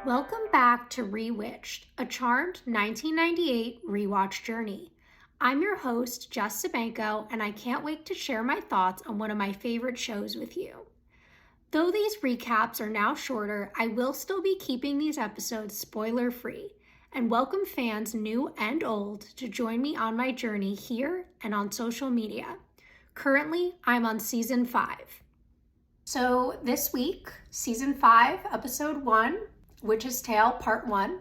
Welcome back to Rewitched, a charmed 1998 rewatch journey. I'm your host, Jess Sabanko, and I can't wait to share my thoughts on one of my favorite shows with you. Though these recaps are now shorter, I will still be keeping these episodes spoiler-free, and welcome fans new and old to join me on my journey here and on social media. Currently, I'm on season 5. So this week, season 5, episode 1, Witch's Tale Part 1.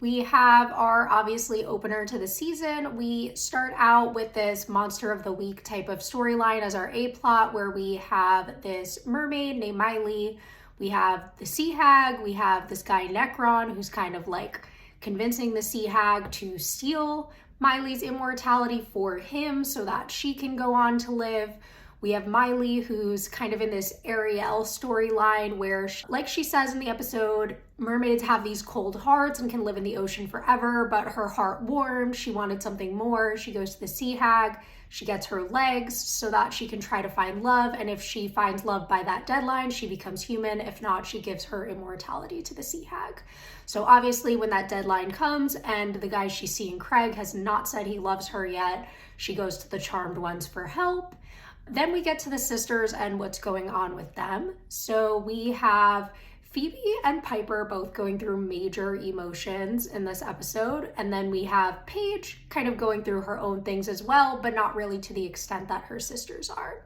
We have our obviously opener to the season. We start out with this Monster of the Week type of storyline as our A-plot, where we have this mermaid named Miley. We have the Sea Hag. We have this guy Necron, who's kind of like convincing the Sea Hag to steal Miley's immortality for him so that she can go on to live. We have Miley, who's kind of in this Ariel storyline where, like she says in the episode, mermaids have these cold hearts and can live in the ocean forever, but her heart warmed. She wanted something more. She goes to the Sea Hag. She gets her legs so that she can try to find love. And if she finds love by that deadline, she becomes human. If not, she gives her immortality to the Sea Hag. So obviously when that deadline comes and the guy she's seeing, Craig, has not said he loves her yet, she goes to the Charmed Ones for help. Then we get to the sisters and what's going on with them. So we have Phoebe and Piper both going through major emotions in this episode. And then we have Paige kind of going through her own things as well, but not really to the extent that her sisters are.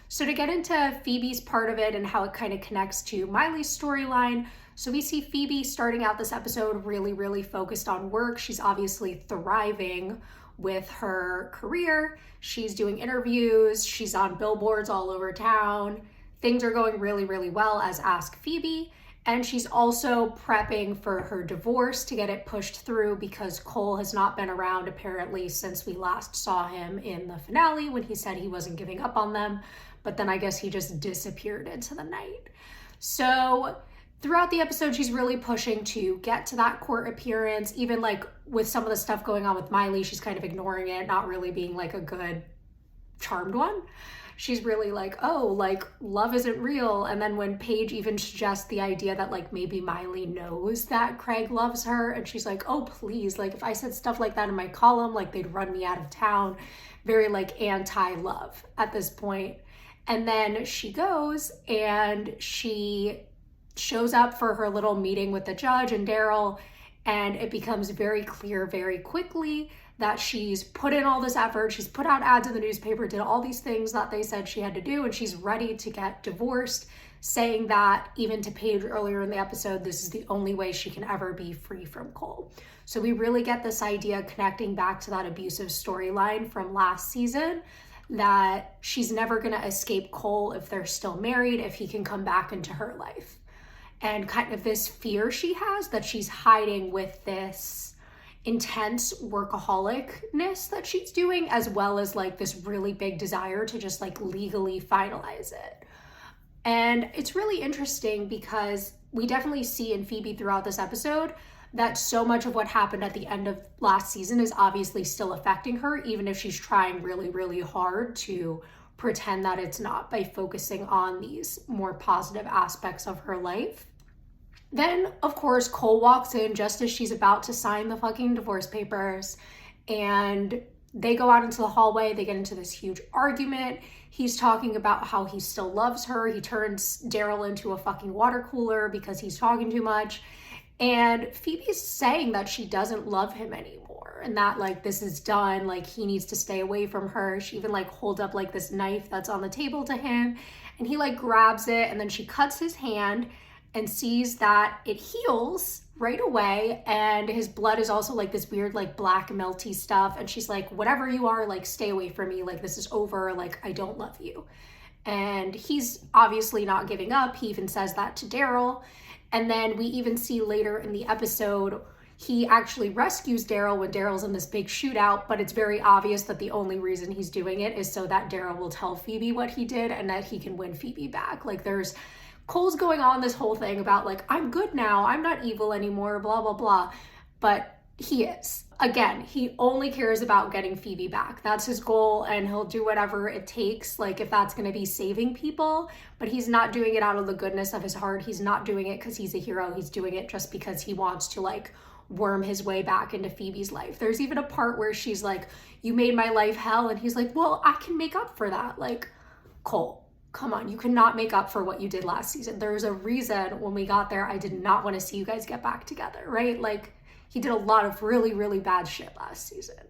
So to get into Phoebe's part of it and how it kind of connects to Miley's storyline, so we see Phoebe starting out this episode really focused on work. She's obviously thriving with her career. She's doing interviews. She's on billboards all over town. Things are going really well as Ask Phoebe. And she's also prepping for her divorce to get it pushed through because Cole has not been around apparently since we last saw him in the finale when he said he wasn't giving up on them. But then I guess he just disappeared into the night. So throughout the episode, she's really pushing to get to that court appearance. Even like with some of the stuff going on with Miley, she's kind of ignoring it, not really being like a good charmed one. She's really like, oh, like love isn't real. And then when Paige even suggests the idea that like maybe Miley knows that Craig loves her, and she's like, oh, please, like if I said stuff like that in my column, like they'd run me out of town. Very like anti-love at this point. And then she goes and she shows up for her little meeting with the judge and Daryl, and it becomes very clear very quickly that she's put in all this effort. She's put out ads in the newspaper, did all these things that they said she had to do, and she's ready to get divorced, saying that even to Paige earlier in the episode, this is the only way she can ever be free from Cole. So we really get this idea connecting back to that abusive storyline from last season, that she's never going to escape Cole if they're still married, if he can come back into her life. And kind of this fear she has that she's hiding with this intense workaholicness that she's doing, as well as like this really big desire to just like legally finalize it. And it's really interesting because we definitely see in Phoebe throughout this episode that so much of what happened at the end of last season is obviously still affecting her, even if she's trying really hard to pretend that it's not by focusing on these more positive aspects of her life. Then, of course, Cole walks in just as she's about to sign the fucking divorce papers, and they go out into the hallway. They get into this huge argument. He's talking about how he still loves her. He turns Daryl into a fucking water cooler because he's talking too much. And Phoebe's saying that she doesn't love him anymore and that like this is done, like he needs to stay away from her. She even like holds up like this knife that's on the table to him, and he like grabs it, and then she cuts his hand and sees that it heals right away, and his blood is also like this weird like black melty stuff, and she's like, whatever you are, like stay away from me, like this is over, like I don't love you. And he's obviously not giving up. He even says that to Daryl. And then we even see later in the episode, he actually rescues Daryl when Daryl's in this big shootout, but it's very obvious that the only reason he's doing it is so that Daryl will tell Phoebe what he did and that he can win Phoebe back. Like Cole's going on this whole thing about like, I'm good now, I'm not evil anymore, blah, blah, blah. But He is. Again, he only cares about getting Phoebe back. That's his goal, and he'll do whatever it takes, like if that's going to be saving people, but he's not doing it out of the goodness of his heart. He's not doing it because he's a hero. He's doing it just because he wants to like worm his way back into Phoebe's life. There's even a part where she's like, "You made my life hell," and he's like, "Well, I can make up for that." Like, Cole, come on, you cannot make up for what you did last season. There's a reason when we got there, I did not want to see you guys get back together, right? Like, he did a lot of really, really bad shit last season.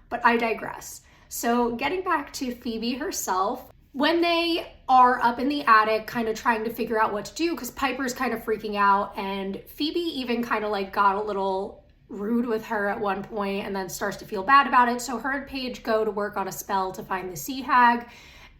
But I digress. So getting back to Phoebe herself, when they are up in the attic kind of trying to figure out what to do, because Piper's kind of freaking out, and Phoebe even kind of like got a little rude with her at one point and then starts to feel bad about it. So her and Paige go to work on a spell to find the Sea Hag.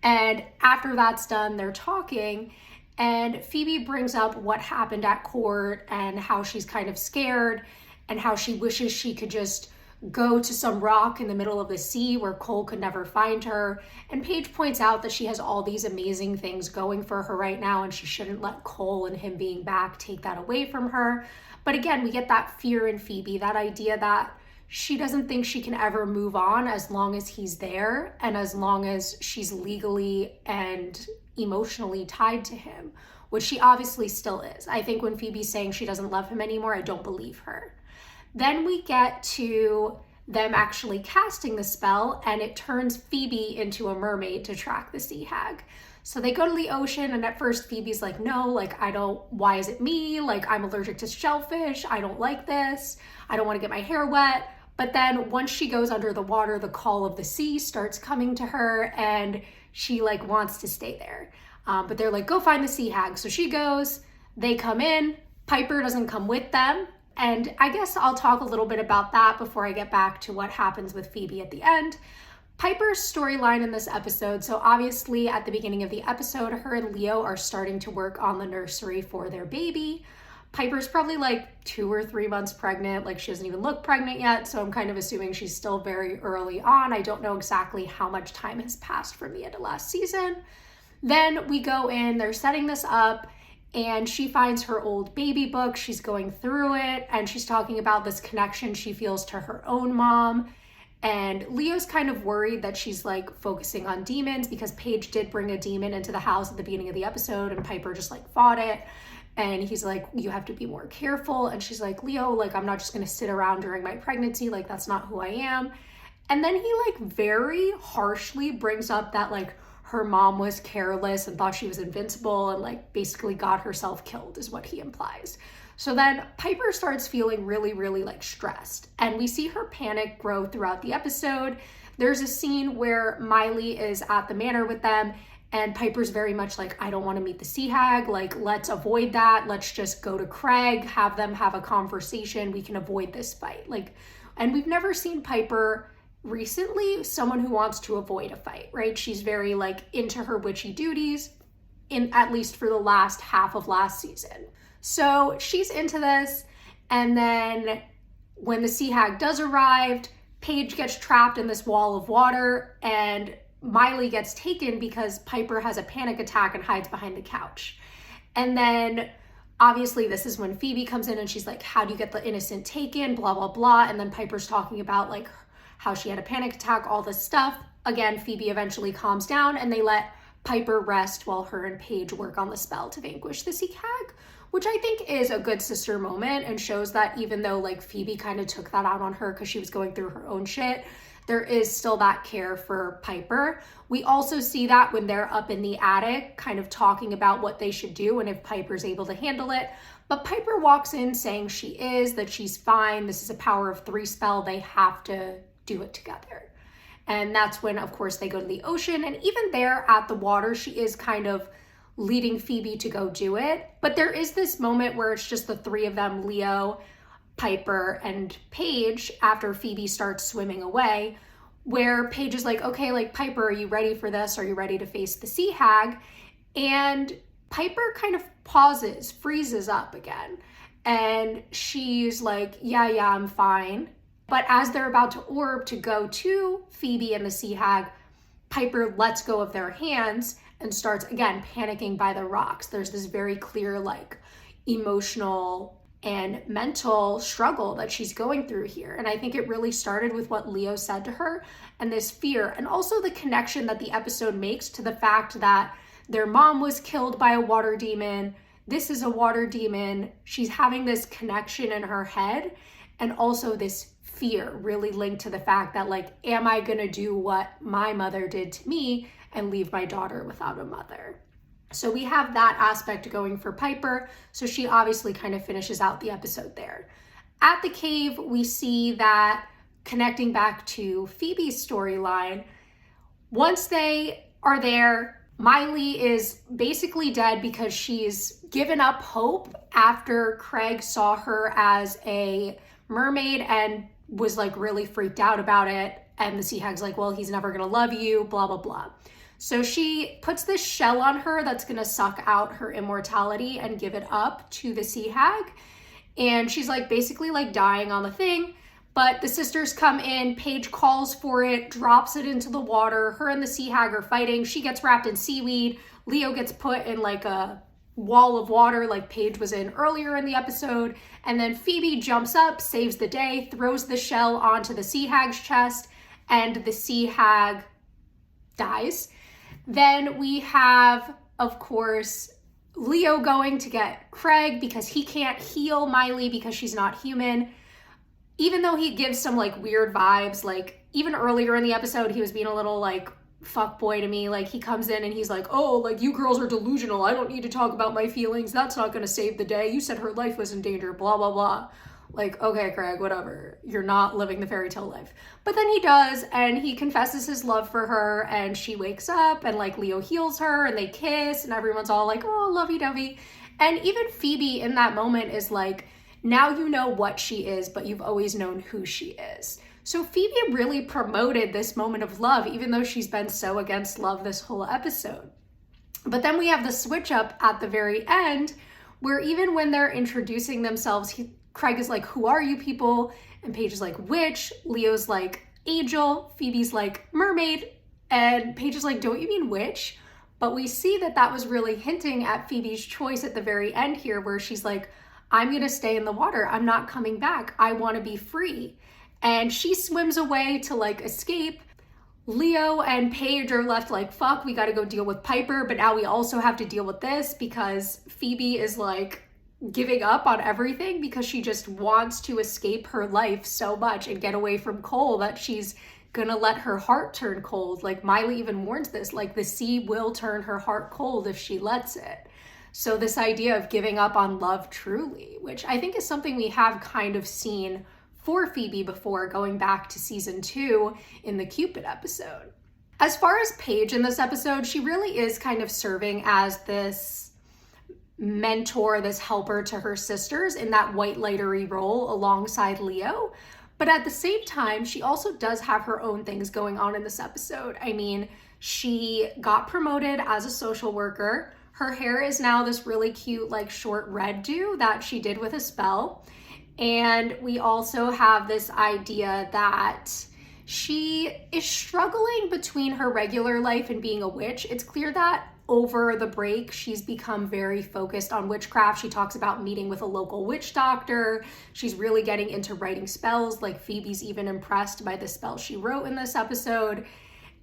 And after that's done, they're talking, and Phoebe brings up what happened at court and how she's kind of scared and how she wishes she could just go to some rock in the middle of the sea where Cole could never find her. And Paige points out that she has all these amazing things going for her right now, and she shouldn't let Cole and him being back take that away from her. But again, we get that fear in Phoebe, that idea that she doesn't think she can ever move on as long as he's there and as long as she's legally and emotionally tied to him, which she obviously still is. I think when Phoebe's saying she doesn't love him anymore, I don't believe her. Then we get to them actually casting the spell, and it turns Phoebe into a mermaid to track the Sea Hag. So they go to the ocean, and at first Phoebe's like, no, like, why is it me? Like, I'm allergic to shellfish. I don't like this. I don't want to get my hair wet. But then once she goes under the water, the call of the sea starts coming to her, and she like wants to stay there. But they're like, go find the Sea Hag. So she goes, they come in, Piper doesn't come with them. And I guess I'll talk a little bit about that before I get back to what happens with Phoebe at the end. Piper's storyline in this episode, so obviously at the beginning of the episode, her and Leo are starting to work on the nursery for their baby. Piper's probably like 2 or 3 months pregnant, like she doesn't even look pregnant yet, so I'm kind of assuming she's still very early on. I don't know exactly how much time has passed from the end of last season. Then we go in, they're setting this up, and she finds her old baby book. She's going through it, and she's talking about this connection she feels to her own mom. And Leo's kind of worried that she's like focusing on demons because Paige did bring a demon into the house at the beginning of the episode, and Piper just like fought it. And he's like, you have to be more careful. And she's like, Leo, like, I'm not just gonna sit around during my pregnancy. Like, that's not who I am. And then he like very harshly brings up that like her mom was careless and thought she was invincible and like basically got herself killed is what he implies. So then Piper starts feeling really, really like stressed, and we see her panic grow throughout the episode. There's a scene where Miley is at the manor with them, and Piper's very much like, I don't want to meet the Sea Hag. Like, let's avoid that. Let's just go to Craig, have them have a conversation. We can avoid this fight. Like, and we've never seen Piper recently someone who wants to avoid a fight, right? She's very like into her witchy duties, in at least for the last half of last season. So she's into this, and then when the Sea Hag does arrive, Paige gets trapped in this wall of water, and Miley gets taken because Piper has a panic attack and hides behind the couch. And then obviously this is when Phoebe comes in and she's like, how do you get the innocent taken, blah, blah, blah. And then Piper's talking about like how she had a panic attack, all this stuff. Again, Phoebe eventually calms down, and they let Piper rest while her and Paige work on the spell to vanquish the Sea Hag, which I think is a good sister moment and shows that even though like Phoebe kind of took that out on her because she was going through her own shit, there is still that care for Piper. We also see that when they're up in the attic kind of talking about what they should do and if Piper's able to handle it. But Piper walks in saying she is, that she's fine. This is a power of 3 spell. They have to do it together. And that's when, of course, they go to the ocean. And even there at the water, she is kind of leading Phoebe to go do it. But there is this moment where it's just the 3 of them, Leo, Piper, and Paige, after Phoebe starts swimming away, where Paige is like, okay, like, Piper, are you ready for this? Are you ready to face the Sea Hag? And Piper kind of pauses, freezes up again. And she's like, yeah, I'm fine. But as they're about to orb to go to Phoebe and the Sea Hag, Piper lets go of their hands and starts, again, panicking by the rocks. There's this very clear, like, emotional and mental struggle that she's going through here. And I think it really started with what Leo said to her and this fear, and also the connection that the episode makes to the fact that their mom was killed by a water demon. This is a water demon. She's having this connection in her head, and also this fear really linked to the fact that, like, am I gonna do what my mother did to me and leave my daughter without a mother? So we have that aspect going for Piper. So she obviously kind of finishes out the episode there. At the cave, we see that, connecting back to Phoebe's storyline, once they are there, Miley is basically dead because she's given up hope after Craig saw her as a mermaid and was like really freaked out about it. And the Sea Hag's like, well, he's never gonna love you, blah, blah, blah. So she puts this shell on her that's gonna suck out her immortality and give it up to the Sea Hag. And she's like basically like dying on the thing. But the sisters come in, Paige calls for it, drops it into the water. Her and the Sea Hag are fighting. She gets wrapped in seaweed. Leo gets put in like a wall of water like Paige was in earlier in the episode. And then Phoebe jumps up, saves the day, throws the shell onto the Sea Hag's chest, and the Sea Hag dies. Then we have, of course, Leo going to get Craig because he can't heal Miley because she's not human. Even though he gives some like weird vibes, like even earlier in the episode, he was being a little like fuckboy to me. Like he comes in and he's like, oh, like you girls are delusional. I don't need to talk about my feelings. That's not going to save the day. You said her life was in danger, blah, blah, blah. Like, okay, Craig, whatever. You're not living the fairy tale life. But then he does, and he confesses his love for her, and she wakes up, and like Leo heals her, and they kiss, and everyone's all like, oh, lovey-dovey. And even Phoebe in that moment is like, now you know what she is, but you've always known who she is. So Phoebe really promoted this moment of love, even though she's been so against love this whole episode. But then we have the switch up at the very end, where even when they're introducing themselves, Craig is like, who are you people? And Paige is like, witch. Leo's like, angel. Phoebe's like, mermaid. And Paige is like, don't you mean witch? But we see that that was really hinting at Phoebe's choice at the very end here, where she's like, I'm gonna stay in the water. I'm not coming back. I wanna be free. And she swims away to like escape. Leo and Paige are left like, fuck, we gotta go deal with Piper. But now we also have to deal with this because Phoebe is like, giving up on everything because she just wants to escape her life so much and get away from Cole that she's gonna let her heart turn cold. Like Miley even warns this, like the sea will turn her heart cold if she lets it. So this idea of giving up on love truly, which I think is something we have kind of seen for Phoebe before, going back to season 2 in the Cupid episode. As far as Paige in this episode, she really is kind of serving as this mentor, this helper to her sisters in that white lightery role alongside Leo. But at the same time, she also does have her own things going on in this episode. I mean, she got promoted as a social worker. Her hair is now this really cute, like short red do that she did with a spell. And we also have this idea that she is struggling between her regular life and being a witch. It's clear that over the break, she's become very focused on witchcraft. She talks about meeting with a local witch doctor. She's really getting into writing spells. Like Phoebe's even impressed by the spell she wrote in this episode.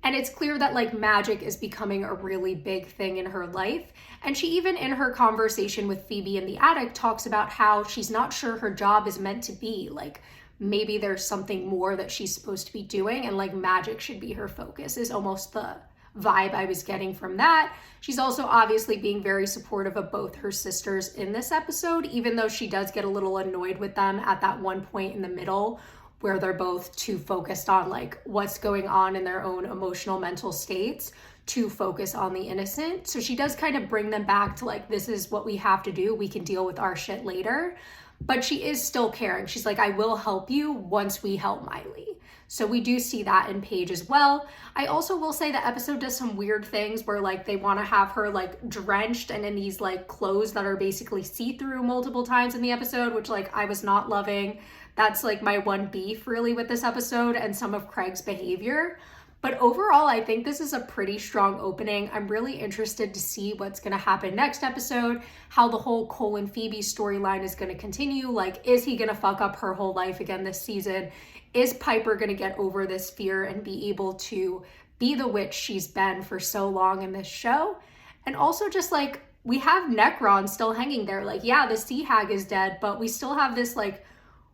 And it's clear that like magic is becoming a really big thing in her life. And she even in her conversation with Phoebe in the attic talks about how she's not sure her job is meant to be. Like maybe there's something more that she's supposed to be doing, and like magic should be her focus, is almost the vibe I was getting from that. She's also obviously being very supportive of both her sisters in this episode, even though she does get a little annoyed with them at that one point in the middle where they're both too focused on like what's going on in their own emotional mental states to focus on the innocent. So she does kind of bring them back to like, this is what we have to do. We can deal with our shit later. But she is still caring. She's like, I will help you once we help Miley. So we do see that in Paige as well. I also will say the episode does some weird things where like they want to have her like drenched and in these like clothes that are basically see-through multiple times in the episode, which like I was not loving. That's like my one beef really with this episode and some of Craig's behavior. But overall, I think this is a pretty strong opening. I'm really interested to see what's going to happen next episode, how the whole Cole and Phoebe storyline is going to continue. Like, is he going to fuck up her whole life again this season? Is Piper going to get over this fear and be able to be the witch she's been for so long in this show? And also just like, we have Necron still hanging there. Like, yeah, the Sea Hag is dead, but we still have this like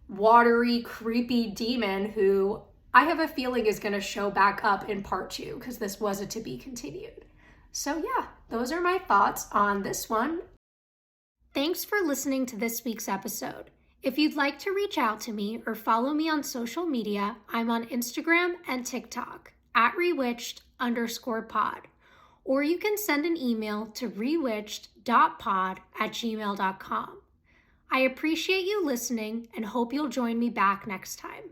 watery, creepy demon who I have a feeling is going to show back up in part 2 because this was a to be continued. So yeah, those are my thoughts on this one. Thanks for listening to this week's episode. If you'd like to reach out to me or follow me on social media, I'm on Instagram and TikTok at rewitched_pod. Or you can send an email to rewitched.pod@gmail.com. I appreciate you listening and hope you'll join me back next time.